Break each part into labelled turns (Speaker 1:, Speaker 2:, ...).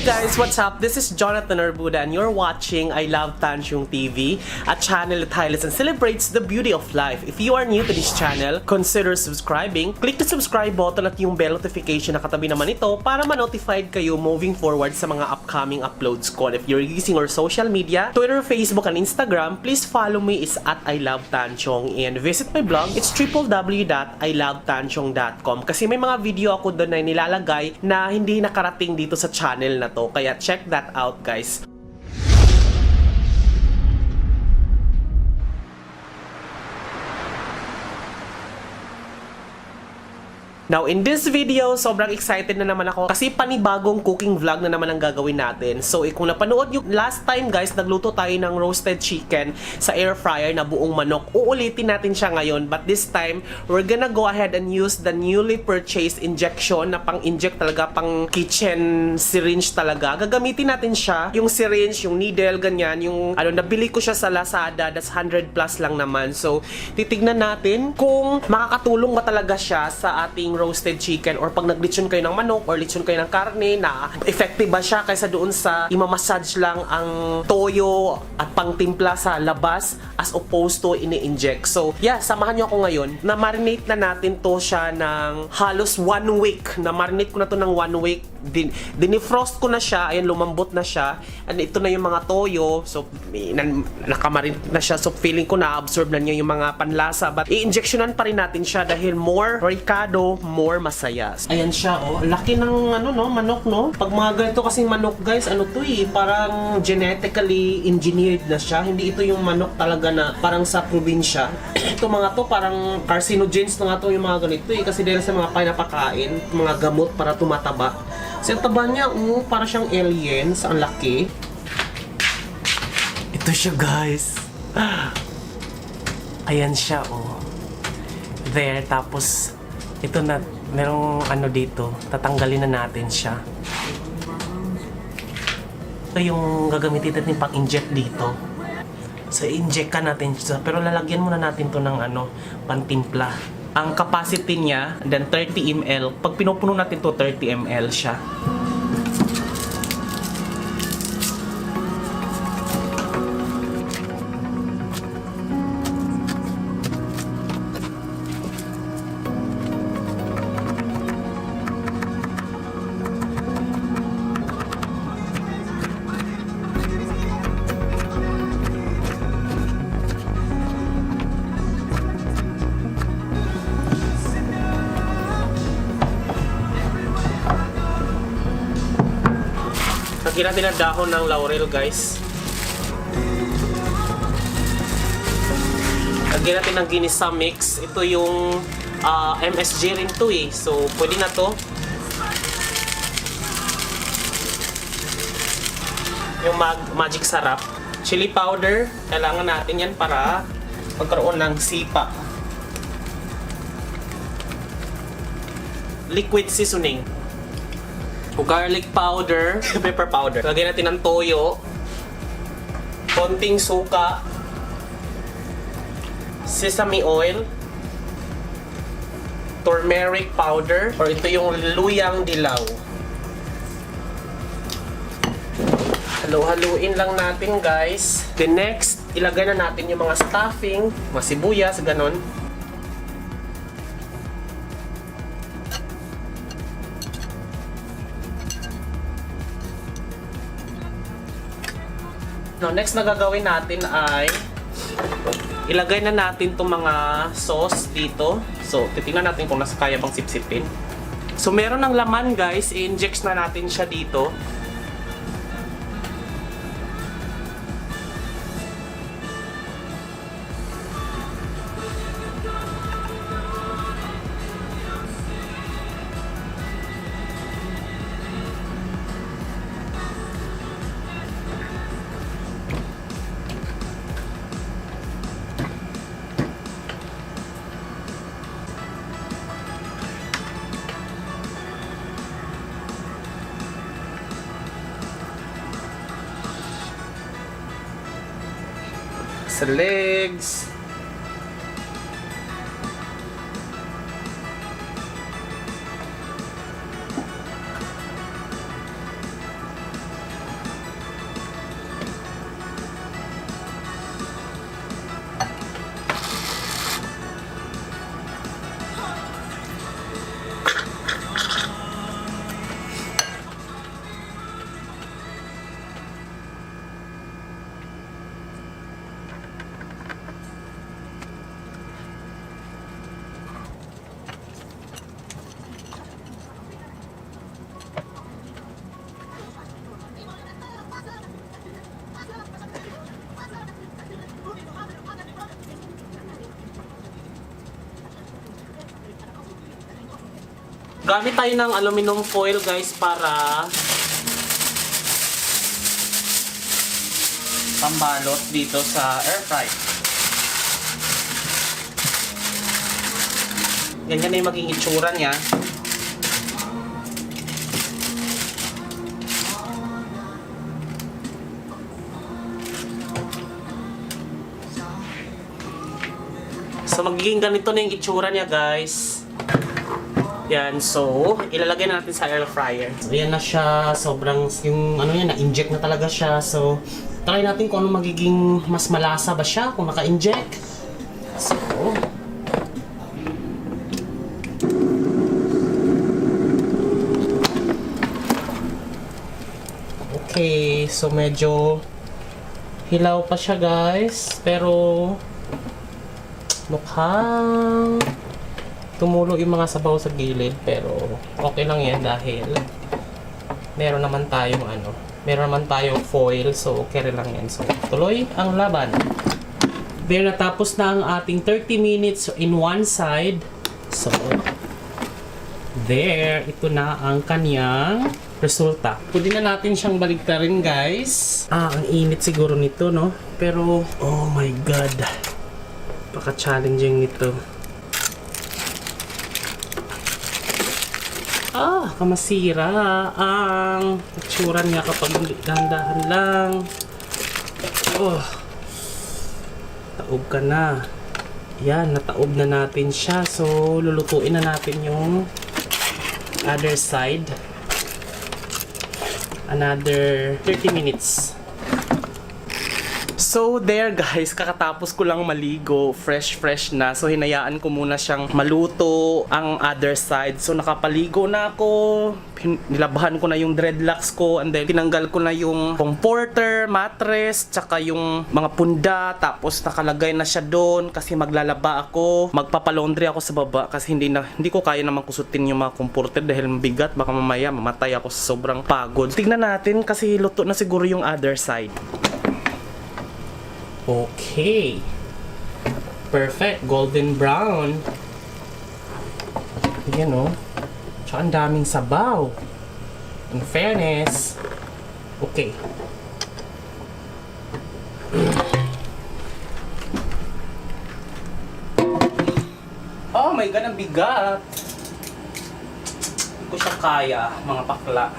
Speaker 1: Hey guys, what's up? This is Jonathan Arbuda and you're watching I Love Tansyong TV, a channel that highlights and celebrates the beauty of life. If you are new to this channel, consider subscribing. Click the subscribe button at yung bell notification na katabi naman ito para ma-notified kayo moving forward sa mga upcoming uploads ko. And if you're using our social media, Twitter, Facebook, and Instagram, please follow me is at I Love Tansyong and visit my blog. It's www.ilovetansyong.com kasi may mga video ako doon na nilalagay na hindi nakarating dito sa channel na to. Kaya check that out, guys. Now, in this video, sobrang excited na naman ako kasi panibagong cooking vlog na naman ang gagawin natin. So, kung napanood nyo last time, guys, nagluto tayo ng roasted chicken sa air fryer na buong manok. Uulitin natin siya ngayon, but this time, we're gonna go ahead and use the newly purchased injection na pang-inject talaga, pang kitchen syringe talaga. Gagamitin natin siya, yung syringe, yung needle, ganyan, yung nabili ko siya sa Lazada, that's 100 plus lang naman. So, titignan natin kung makakatulong ba talaga siya sa ating roasted chicken or pag naglitsyon kayo ng manok or litsyon kayo ng karne, na effective ba siya kaysa doon sa imamassage lang ang toyo at pangtimpla sa labas as opposed to ini-inject. So, yeah, samahan nyo ako ngayon. Na-marinate na natin to siya ng halos 1 week. Na-marinate ko na to ng 1 week. Dinifrost ko na siya. Ayan, lumambot na siya. And ito na yung mga toyo. So, nakamarinate na siya. So, feeling ko na-absorb na niya yung mga panlasa. But, i-injectionan pa rin natin siya dahil more ricado, more masaya. Ayan siya, oh. Laki ng manok, no? Pag mga ganito kasing manok, guys, parang genetically engineered na siya. Hindi ito yung manok talaga na parang sa probinsya. Ito mga to, parang carcinogens na nga to yung mga ganito kasi dahil sa mga pinapakain, mga gamot para tumataba. Sa taba niya, para siyang aliens. Ang laki. Ito siya, guys. Ayan siya, oh. There, tapos ito na, merong dito, tatanggalin na natin siya. Ito yung gagamitin natin pang-inject dito. So, inject ka natin siya. Pero lalagyan muna natin to ng pantimpla. Ang capacity niya, then 30 ml. Pag pinupuno natin to, 30 ml siya. Lagyan natin ang dahon ng laurel, guys. Lagyan natin ng ginisa mix. Ito yung MSG rin to eh. So, pwede na to. Yung magic sarap. Chili powder. Kailangan natin yan para magkaroon ng sipa. Liquid seasoning. Garlic powder, pepper powder. Lagyan natin ng toyo, konting suka, sesame oil, turmeric powder, or ito yung luyang dilaw. Halo-haluin lang natin, guys. Then next, ilagay na natin yung mga stuffing, mga sibuyas, ganon. Now, next na gagawin natin ay ilagay na natin itong mga sauce dito. So, titingnan natin kung nasa kaya bang sipsipin. So, meron ng laman, guys. I-inject na natin siya dito. Sa legs. Gamit tayo ng aluminum foil guys para pambalot dito sa air fry. Ganyan na yung maging itsura niya. So magiging ganito na yung itsura niya guys. Yan, so ilalagay na natin sa air fryer. So yan na siya, sobrang yung ano yan, na-inject na talaga siya. So try natin kung ano magiging mas malasa ba siya kung naka-inject. So, okay, so medyo hilaw pa siya guys, pero mukhang tumulo yung mga sabaw sa gilid, pero okay lang yan dahil meron naman tayong foil, so okay lang yan. So tuloy ang laban. There, natapos na ang ating 30 minutes in one side. So there, ito na ang kanyang resulta. Pwede na natin siyang baligtarin guys. Ang init siguro nito, no? Pero oh my god, paka-challenging nito. Kamasira ang itsura niya kapag hindi dahan-dahan lang. Taob ka na. Yan, nataob na natin siya. So, lulutuin na natin yung other side. Another 30 minutes. So there guys, kakatapos ko lang maligo, fresh na. So hinayaan ko muna siyang maluto ang other side. So nakapaligo na ako, nilabahan ko na yung dreadlocks ko, and then tinanggal ko na yung comforter, mattress, tsaka yung mga punda. Tapos nakalagay na siya doon kasi maglalaba ako, magpapalaundry ako sa baba kasi hindi ko kaya naman kusutin yung mga comforter dahil mabigat, baka mamaya mamatay ako sa sobrang pagod. Tignan natin kasi luto na siguro yung other side. Okay. Perfect. Golden brown. Yan o. Tsaka ang daming sabaw. In fairness. Okay. Oh my god, ang bigat. Hindi ko siya kaya, mga pakla.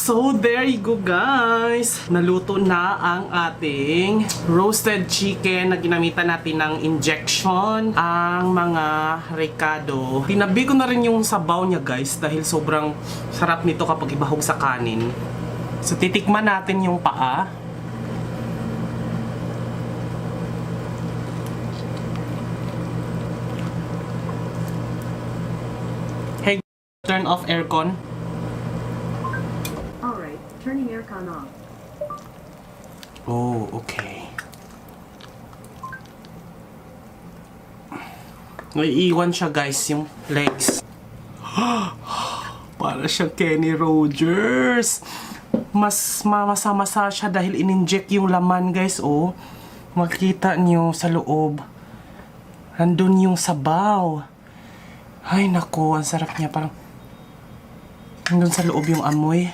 Speaker 1: So there you go guys, naluto na ang ating roasted chicken na ginamitan natin ng injection, ang mga recado. Tinabi ko na rin yung sabaw niya guys dahil sobrang sarap nito kapag ibahog sa kanin. So titikman natin yung paa. Hey, turn off aircon.
Speaker 2: Turning aircon off.
Speaker 1: Oh, okay. Naiiwan siya guys, yung legs. Para siyang Kenny Rogers. Mas mamasa-masa siya dahil in-inject yung laman guys, oh. Makikita niyo sa loob. Nandun yung sabaw. Ay naku, ang sarap niya. Parang nandun sa loob yung amoy.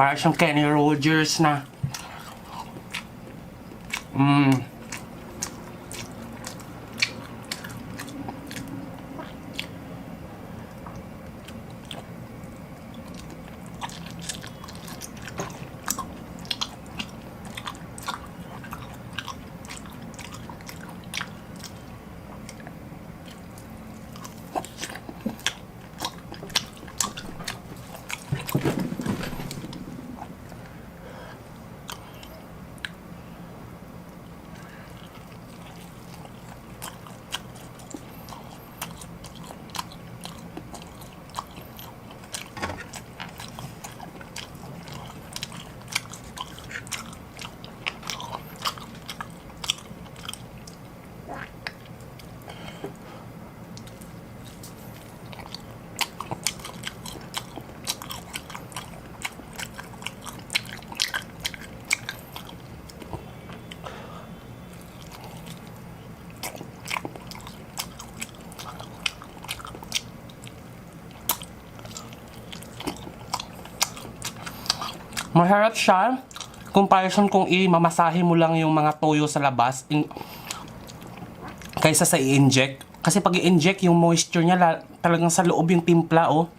Speaker 1: Para siyang Kenny Rogers na Masarap siya. Comparison kung i-mamasahe mo lang yung mga toyo sa labas kaysa sa i-inject. Kasi pag i-inject, yung moisture niya talagang sa loob yung timpla, oh.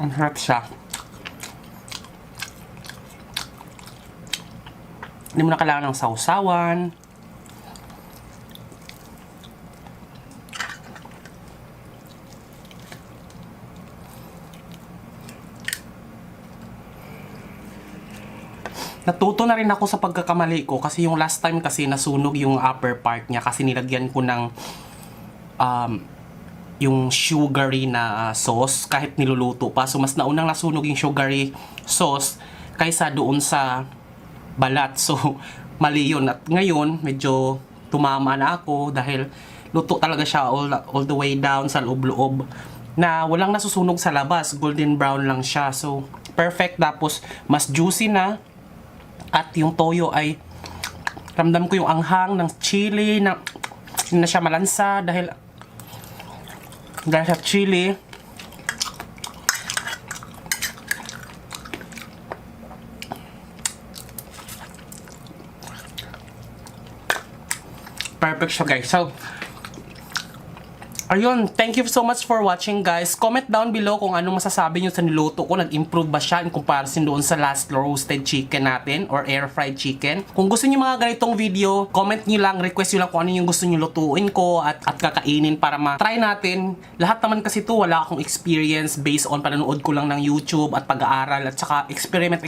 Speaker 1: Ang harap siya. Hindi mo na kailangan ng sausawan. Natuto na rin ako sa pagkakamali ko kasi yung last time kasi nasunog yung upper part niya kasi nilagyan ko ng yung sugary na sauce kahit niluluto pa. So mas naunang nasunog yung sugary sauce kaysa doon sa balat. So mali yun. At ngayon medyo tumama na ako dahil luto talaga siya all the way down sa loob-loob na walang nasusunog sa labas. Golden brown lang siya. So perfect. Tapos mas juicy na. At yung toyo ay ramdam ko yung anghang ng chili na hindi na siya malansa dahil sa chili. Perfect siya, guys. So ayun, thank you so much for watching, guys. Comment down below kung anong masasabi nyo sa niluto ko. Nag-improve ba siya in comparison doon sa last roasted chicken natin or air fried chicken? Kung gusto nyo mga ganitong video, comment nyo lang, request nyo lang kung ano yung gusto nyo lutuin ko at kakainin para ma-try natin. Lahat naman kasi to wala akong experience based on panonood ko lang ng YouTube at pag-aaral at saka experiment.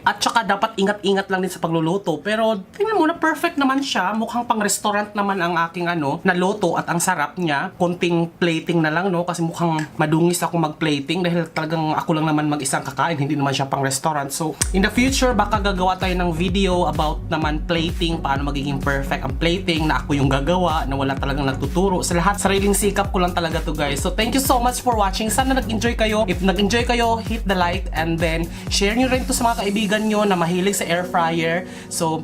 Speaker 1: At saka dapat ingat-ingat lang din sa pagluluto. Pero tingnan mo na perfect naman siya. Mukhang pang restaurant naman ang aking naluto at ang sarap niya. Konti konting plating na lang, no? Kasi mukhang madungis ako mag-plating dahil talagang ako lang naman mag-isang kakain, hindi naman siya pang restaurant. So, in the future, baka gagawa tayo ng video about naman plating, paano magiging perfect ang plating, na ako yung gagawa, na wala talagang nagtuturo. Sa lahat, sariling sikap ko lang talaga to, guys. So, thank you so much for watching. Sana nag-enjoy kayo. If nag-enjoy kayo, hit the like and then share nyo rin to sa mga kaibigan nyo na mahilig sa air fryer. So,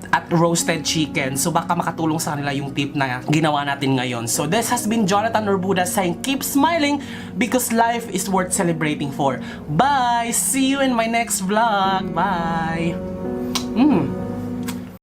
Speaker 1: at roasted chicken. So, baka makatulong sa kanila yung tip na ginawa natin ngayon. So, this has been Jonathan Orbuda saying, keep smiling because life is worth celebrating for. Bye! See you in my next vlog. Bye!